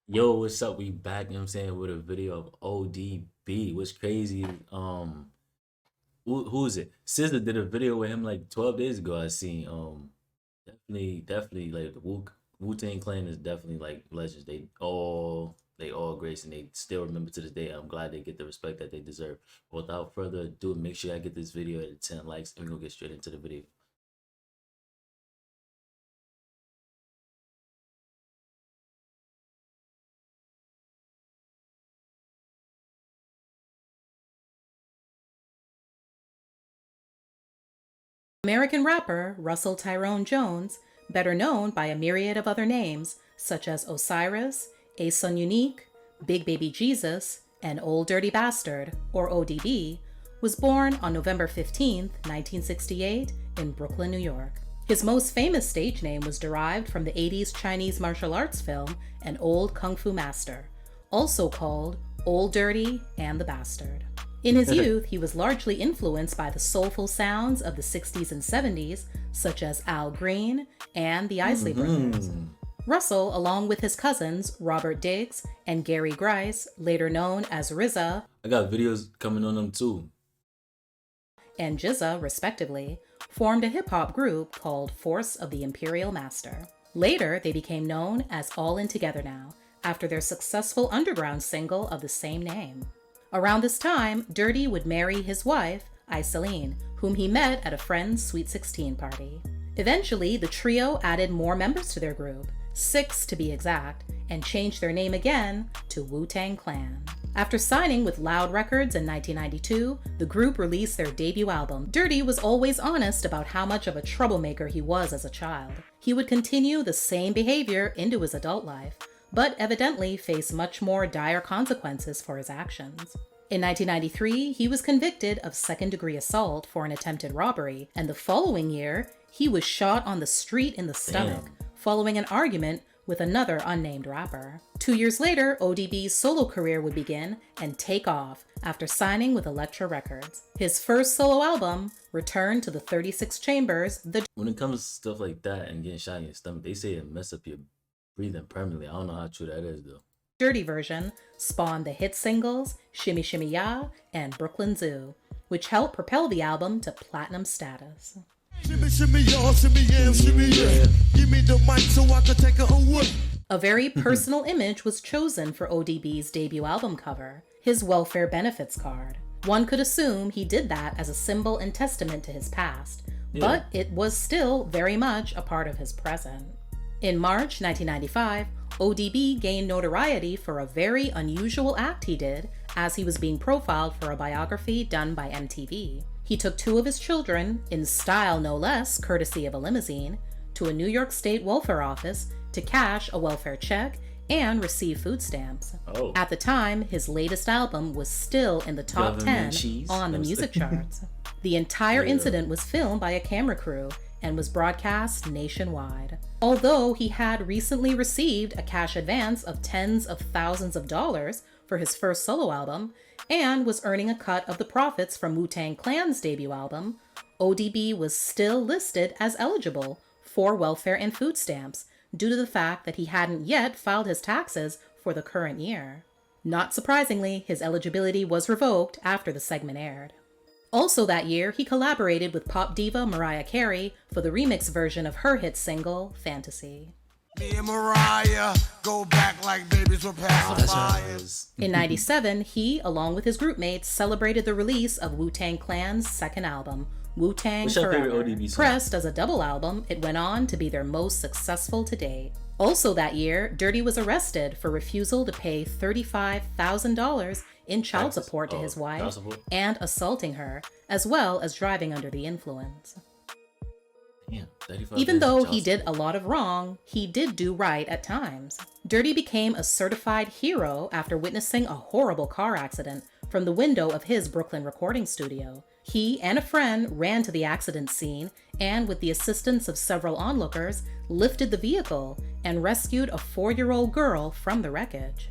Yo, what's up? We back, you know what I'm saying, with a video of ODB. What's crazy? Who is it? SZA did a video with him like 12 days ago. I seen definitely like the Wu-Tang Clan is definitely like legends. They all grace and they still remember to this day. I'm glad they get the respect that they deserve. Without further ado, make sure I get this video at 10 likes and we're gonna get straight into the video. American rapper Russell Tyrone Jones, better known by a myriad of other names such as Osiris, Ason Unique, Big Baby Jesus, and Old Dirty Bastard, or ODB, was born on November 15, 1968, in Brooklyn, New York. His most famous stage name was derived from the 80s Chinese martial arts film An Old Kung Fu Master, also called Old Dirty and the Bastard. In his youth, he was largely influenced by the soulful sounds of the 60s and 70s, such as Al Green and the Isley Brothers. Russell, along with his cousins Robert Diggs and Gary Grice, later known as RZA I got videos coming on them too. and GZA, respectively, formed a hip-hop group called Force of the Imperial Master. Later, they became known as All In Together Now, after their successful underground single of the same name. Around this time, Dirty would marry his wife, Iseline, whom he met at a friend's Sweet 16 party. Eventually, the trio added more members to their group, 6 to be exact, and changed their name again to Wu-Tang Clan. After signing with Loud Records in 1992, the group released their debut album. Dirty was always honest about how much of a troublemaker he was as a child. He would continue the same behavior into his adult life, but evidently faced much more dire consequences for his actions. In 1993, he was convicted of second-degree assault for an attempted robbery, and the following year, he was shot on the street in the stomach following an argument with another unnamed rapper. 2 years later, ODB's solo career would begin and take off after signing with Elektra Records. His first solo album, Return to the 36 Chambers, When it comes to stuff like that and getting shot in your stomach, they say it mess up your breathing permanently. I don't know how true that is though. Dirty version, spawned the hit singles Shimmy Shimmy Ya and Brooklyn Zoo, which helped propel the album to platinum status. Shimmy, shimmy, y'all, shimmy, yeah, shimmy, yeah. Give me the mic so I can take a whip. A very personal image was chosen for ODB's debut album cover, his welfare benefits card. One could assume he did that as a symbol and testament to his past, but it was still very much a part of his present. In March 1995, ODB gained notoriety for a very unusual act he did as he was being profiled for a biography done by MTV. He took 2 of his children, in style no less, courtesy of a limousine, to a New York State welfare office to cash a welfare check and receive food stamps. At the time, his latest album was still in the top 10 on the music charts. The entire incident was filmed by a camera crew and was broadcast nationwide. Although he had recently received a cash advance of tens of thousands of dollars for his first solo album and was earning a cut of the profits from Wu-Tang Clan's debut album, ODB was still listed as eligible for welfare and food stamps due to the fact that he hadn't yet filed his taxes for the current year. Not surprisingly, his eligibility was revoked after the segment aired. Also that year, he collaborated with pop diva Mariah Carey for the remix version of her hit single, Fantasy. Me and Mariah go back like babies were past fire. In 97, he, along with his group mates, celebrated the release of Wu-Tang Clan's second album, Wu-Tang What's your favorite Forever. ODB song? Pressed as a double album, it went on to be their most successful to date. Also that year, Dirty was arrested for refusal to pay $35,000 in child support to his wife and assaulting her, as well as driving under the influence. Damn, 35 Even grand though child he did support. a lot of wrong, he did do right at times. Dirty became a certified hero after witnessing a horrible car accident from the window of his Brooklyn recording studio. He and a friend ran to the accident scene and, with the assistance of several onlookers, lifted the vehicle and rescued a 4-year-old girl from the wreckage.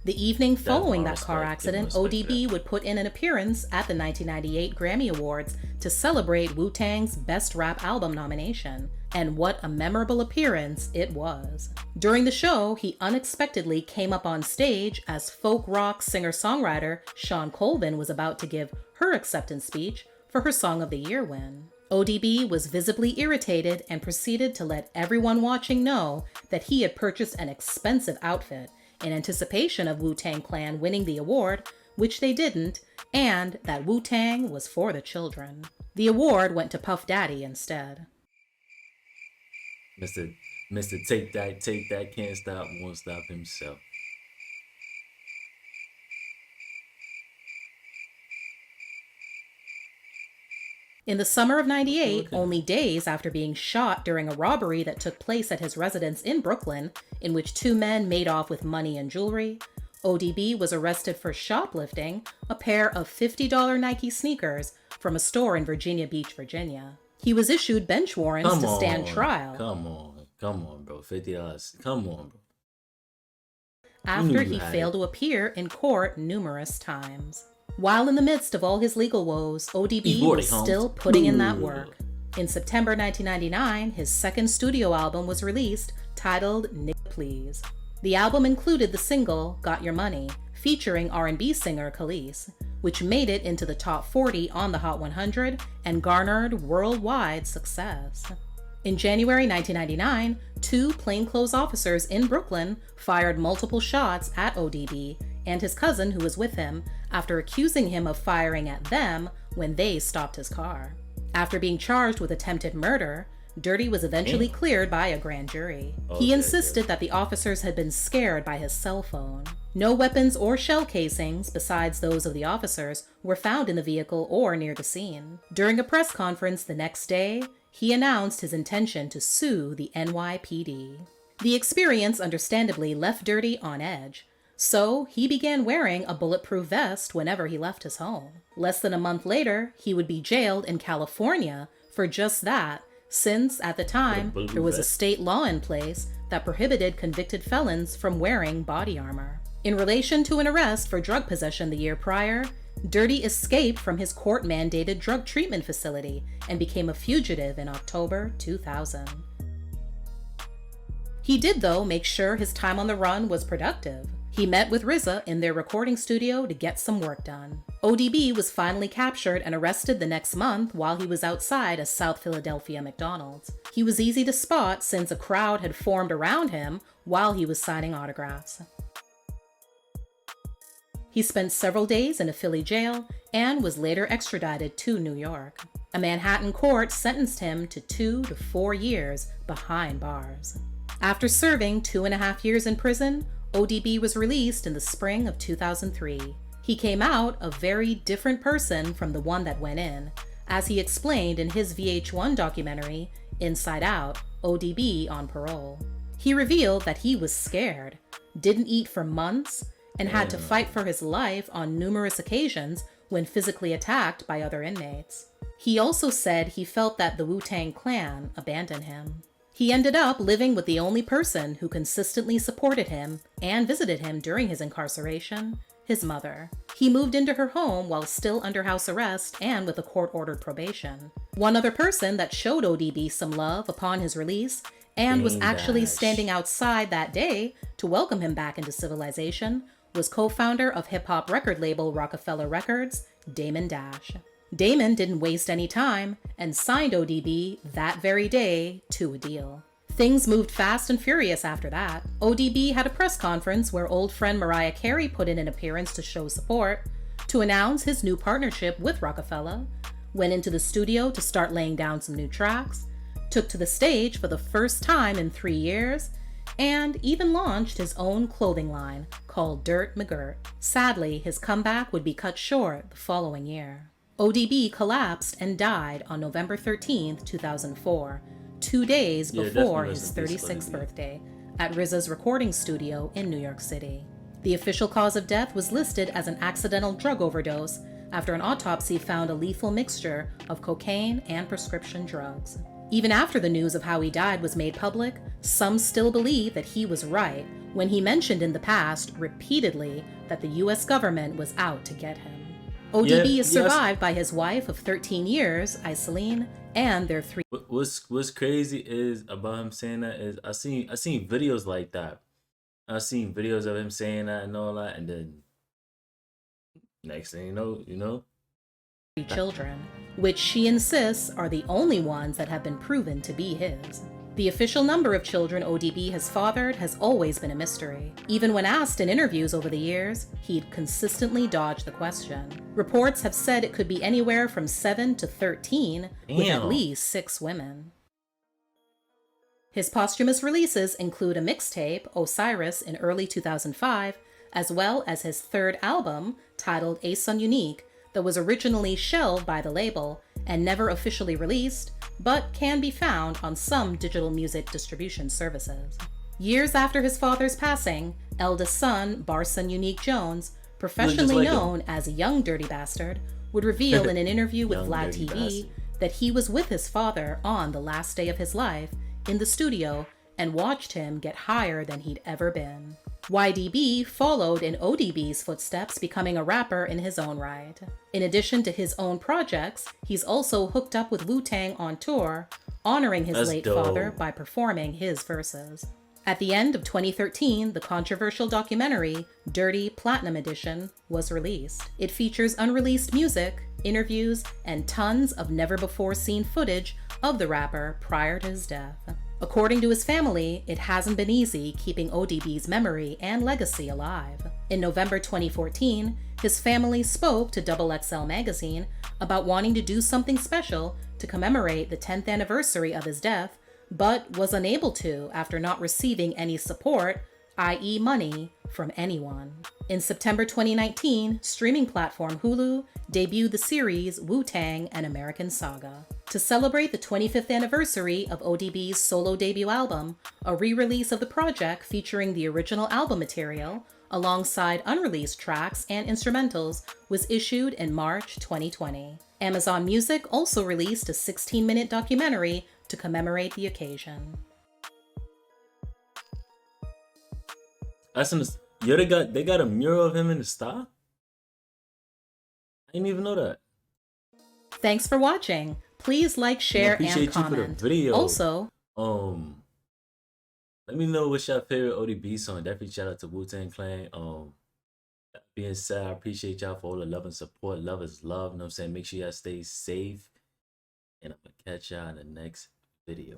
The evening following that car accident, ODB would put in an appearance at the 1998 Grammy Awards to celebrate Wu-Tang's Best Rap Album nomination, and what a memorable appearance it was. During the show, he unexpectedly came up on stage as folk rock singer-songwriter Sean Colvin was about to give her acceptance speech for her Song of the Year win. ODB was visibly irritated and proceeded to let everyone watching know that he had purchased an expensive outfit in anticipation of Wu-Tang Clan winning the award, which they didn't, and that Wu-Tang was for the children. The award went to Puff Daddy instead. Mr. Take That, can't stop, won't stop himself. In the summer of '98, only days after being shot during a robbery that took place at his residence in Brooklyn, in which two men made off with money and jewelry, ODB was arrested for shoplifting a pair of $50 Nike sneakers from a store in Virginia Beach, Virginia. He was issued bench warrants to stand trial. Come on, bro. $50. Come on, bro. After he failed to appear in court numerous times. While in the midst of all his legal woes, ODB was still putting in that work. In September 1999, his second studio album was released, titled Nigga Please. The album included the single Got Your Money, featuring R&B singer Khalees, which made it into the top 40 on the Hot 100 and garnered worldwide success. In January 1999, two plainclothes officers in Brooklyn fired multiple shots at ODB and his cousin who was with him after accusing him of firing at them when they stopped his car. After being charged with attempted murder, Dirty was eventually cleared by a grand jury. He insisted that the officers had been scared by his cell phone. No weapons or shell casings, besides those of the officers, were found in the vehicle or near the scene. During a press conference the next day, he announced his intention to sue the NYPD. The experience understandably left Dirty on edge, so he began wearing a bulletproof vest whenever he left his home. Less than a month later, he would be jailed in California for just that, since at the time there was a state law in place that prohibited convicted felons from wearing body armor. In relation to an arrest for drug possession the year prior, Dirty escaped from his court-mandated drug treatment facility and became a fugitive in October 2000. He did, though, make sure his time on the run was productive. He met with RZA in their recording studio to get some work done. ODB was finally captured and arrested the next month while he was outside a South Philadelphia McDonald's. He was easy to spot since a crowd had formed around him while he was signing autographs. He spent several days in a Philly jail and was later extradited to New York. A Manhattan court sentenced him to 2 to 4 years behind bars. After serving 2.5 years in prison, ODB was released in the spring of 2003. He came out a very different person from the one that went in, as he explained in his VH1 documentary, Inside Out, ODB on Parole. He revealed that he was scared, didn't eat for months, and had to fight for his life on numerous occasions when physically attacked by other inmates. He also said he felt that the Wu-Tang Clan abandoned him. He ended up living with the only person who consistently supported him and visited him during his incarceration, his mother. He moved into her home while still under house arrest and with a court-ordered probation. One other person that showed ODB some love upon his release and was actually standing outside that day to welcome him back into civilization was co-founder of hip-hop record label Rockefeller Records, Damon Dash. Damon didn't waste any time and signed ODB that very day to a deal. Things moved fast and furious after that. ODB had a press conference where old friend Mariah Carey put in an appearance to show support, to announce his new partnership with Rockefeller, went into the studio to start laying down some new tracks, took to the stage for the first time in 3 years, and even launched his own clothing line called Dirt McGirt. Sadly, his comeback would be cut short the following year. ODB collapsed and died on November 13, 2004, 2 days before his 36th birthday, at RZA's recording studio in New York City. The official cause of death was listed as an accidental drug overdose after an autopsy found a lethal mixture of cocaine and prescription drugs. Even after the news of how he died was made public, some still believe that he was right when he mentioned in the past repeatedly that the US government was out to get him. ODB is yes. survived by his wife of 13 years, Iseline, and their 3 What's crazy is about him saying that is I seen videos like that. I seen videos of him saying that and all that, and then next thing you know, children, which she insists are the only ones that have been proven to be his. The official number of children ODB has fathered has always been a mystery. Even when asked in interviews over the years, he'd consistently dodged the question. Reports have said it could be anywhere from 7 to 13, with at least 6 women. His posthumous releases include a mixtape, Osiris, in early 2005, as well as his third album, titled A Sun Unique, that was originally shelved by the label and never officially released, but can be found on some digital music distribution services. Years after his father's passing, eldest son, Barson Unique Jones, professionally known as Young Dirty Bastard, would reveal in an interview with Vlad TV that he was with his father on the last day of his life in the studio and watched him get higher than he'd ever been. YDB followed in ODB's footsteps, becoming a rapper in his own right. In addition to his own projects, he's also hooked up with Wu-Tang on tour, honoring his late father by performing his verses. At the end of 2013, the controversial documentary, Dirty Platinum Edition, was released. It features unreleased music, interviews, and tons of never-before-seen footage of the rapper prior to his death. According to his family, it hasn't been easy keeping ODB's memory and legacy alive. In November 2014, his family spoke to XXL magazine about wanting to do something special to commemorate the 10th anniversary of his death, but was unable to after not receiving any support, i.e. money, from anyone. In September 2019, streaming platform Hulu debuted the series Wu-Tang: An American Saga. To celebrate the 25th anniversary of ODB's solo debut album, a re-release of the project featuring the original album material, alongside unreleased tracks and instrumentals, was issued in March 2020. Amazon Music also released a 16-minute documentary to commemorate the occasion. They got a mural of him in the style? I didn't even know that. Thanks for watching. Please like, share, and comment. Also, let me know what's your favorite ODB song. Definitely shout out to Wu-Tang Clan. That being said, I appreciate y'all for all the love and support. Love is love. You know what I'm saying? Make sure y'all stay safe. And I'm gonna catch y'all in the next video.